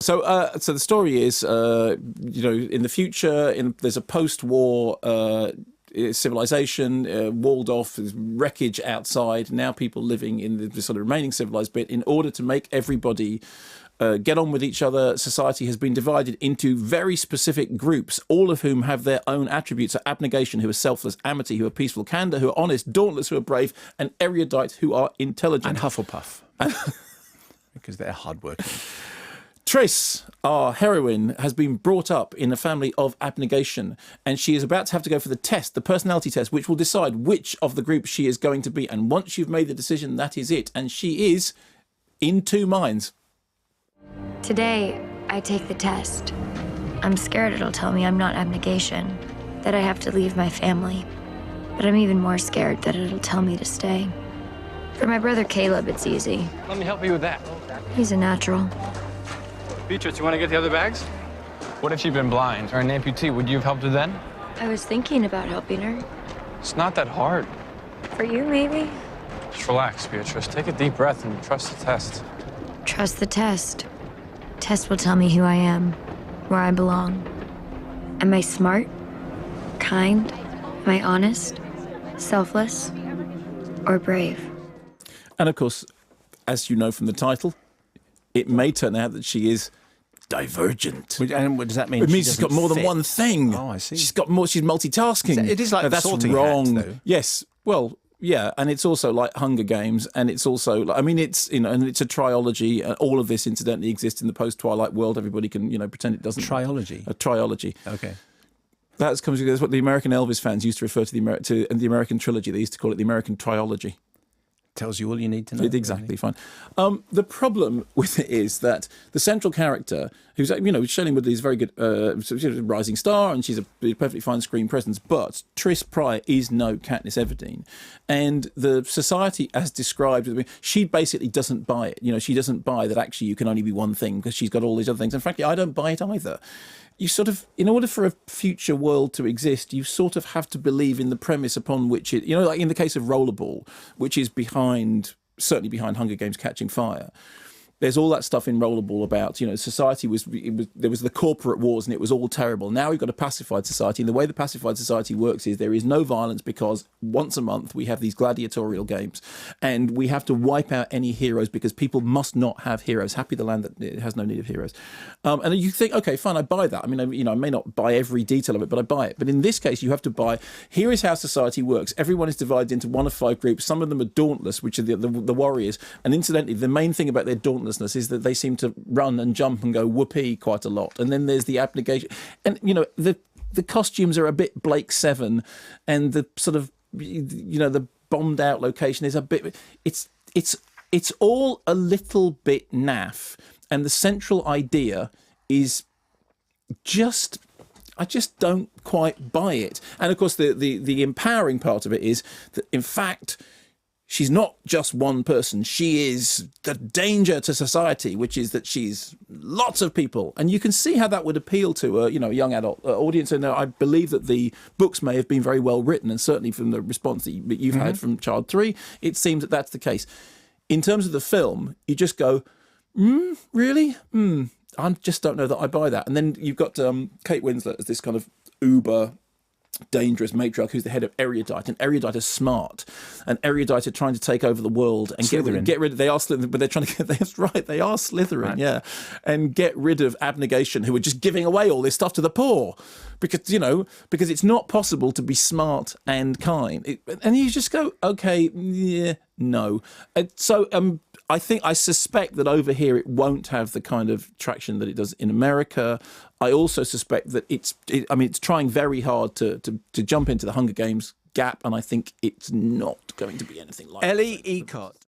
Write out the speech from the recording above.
So the story is, in the future, there's a post-war civilization, walled off, there's wreckage outside. Now people living in the sort of remaining civilized bit. In order to make everybody get on with each other, society has been divided into very specific groups, all of whom have their own attributes. So abnegation, who are selfless; amity, who are peaceful; candor, who are honest; dauntless, who are brave; and erudite, who are intelligent. And Hufflepuff, because they're hardworking. Triss, our heroine, has been brought up in a family of abnegation, and she is about to have to go for the test, the personality test, which will decide which of the groups she is going to be. And once you've made the decision, that is it. And she is in two minds. Today, I take the test. I'm scared it'll tell me I'm not abnegation, that I have to leave my family. But I'm even more scared that it'll tell me to stay. For my brother Caleb, it's easy. Let me help you with that. He's a natural. Beatrice, you want to get the other bags? What if she'd been blind or an amputee? Would you have helped her then? I was thinking about helping her. It's not that hard. For you, maybe? Just relax, Beatrice. Take a deep breath and trust the test. Trust the test. Test will tell me who I am, where I belong. Am I smart? Kind? Am I honest? Selfless? Or brave? And of course, as you know from the title, it may turn out that she is divergent. And what does that mean? It means she's got more than one thing. Oh, I see. She's got more. She's multitasking. It is like that's Sorting wrong. Hat, though. Yes. Well, yeah, and it's also like Hunger Games, and it's also, I mean, it's and it's a trilogy. All of this, incidentally, exists in the post-Twilight world. Everybody can pretend it doesn't. Trilogy. A trilogy. Okay. That's what the American Elvis fans used to refer to the American trilogy. They used to call it the American trilogy. Tells you all you need to know. Exactly, fine. The problem with it is that the central character, who's Shailene Woodley is a very good she's a rising star, and she's a perfectly fine screen presence, but Triss Pryor is no Katniss Everdeen, and the society as described, she basically doesn't buy it. She doesn't buy that actually you can only be one thing because she's got all these other things, and frankly, I don't buy it either. You sort of, in order for a future world to exist, you sort of have to believe in the premise upon which it, like in the case of Rollerball, which is certainly behind Hunger Games Catching Fire. There's all that stuff in Rollerball about, society there was the corporate wars and it was all terrible. Now we've got a pacified society, and the way the pacified society works is there is no violence because once a month we have these gladiatorial games and we have to wipe out any heroes because people must not have heroes. Happy the land that it has no need of heroes. And you think, okay, fine, I buy that. I mean, I may not buy every detail of it, but I buy it. But in this case, you have to buy, here is how society works. Everyone is divided into one of 5 groups. Some of them are dauntless, which are the warriors. And incidentally, the main thing about their dauntlessness is that they seem to run and jump and go whoopee quite a lot. And then there's the abnegation. And, the costumes are a bit Blake Seven, and the sort of, the bombed out location is a bit, it's all a little bit naff. And the central idea is I just don't quite buy it. And of course, the empowering part of it is that, in fact, she's not just one person. She is the danger to society, which is that she's lots of people. And you can see how that would appeal to a young adult audience. And I believe that the books may have been very well written, and certainly from the response that you've had from Child 3, it seems that that's the case. In terms of the film, you just go, really? I just don't know that I buy that. And then you've got Kate Winslet as this kind of uber dangerous matriarch who's the head of Erudite, and Erudite is smart, and Erudite are trying to take over the world and get rid of, they are Slytherin, but they're trying to get, that's right, they are Slytherin, right. Yeah, and get rid of abnegation, who are just giving away all this stuff to the poor, because it's not possible to be smart and kind. And you just go, okay, yeah, no. So I suspect that over here it won't have the kind of traction that it does in America. I also suspect that it's trying very hard to jump into the Hunger Games gap, and I think it's not going to be anything like Ellie Ecott.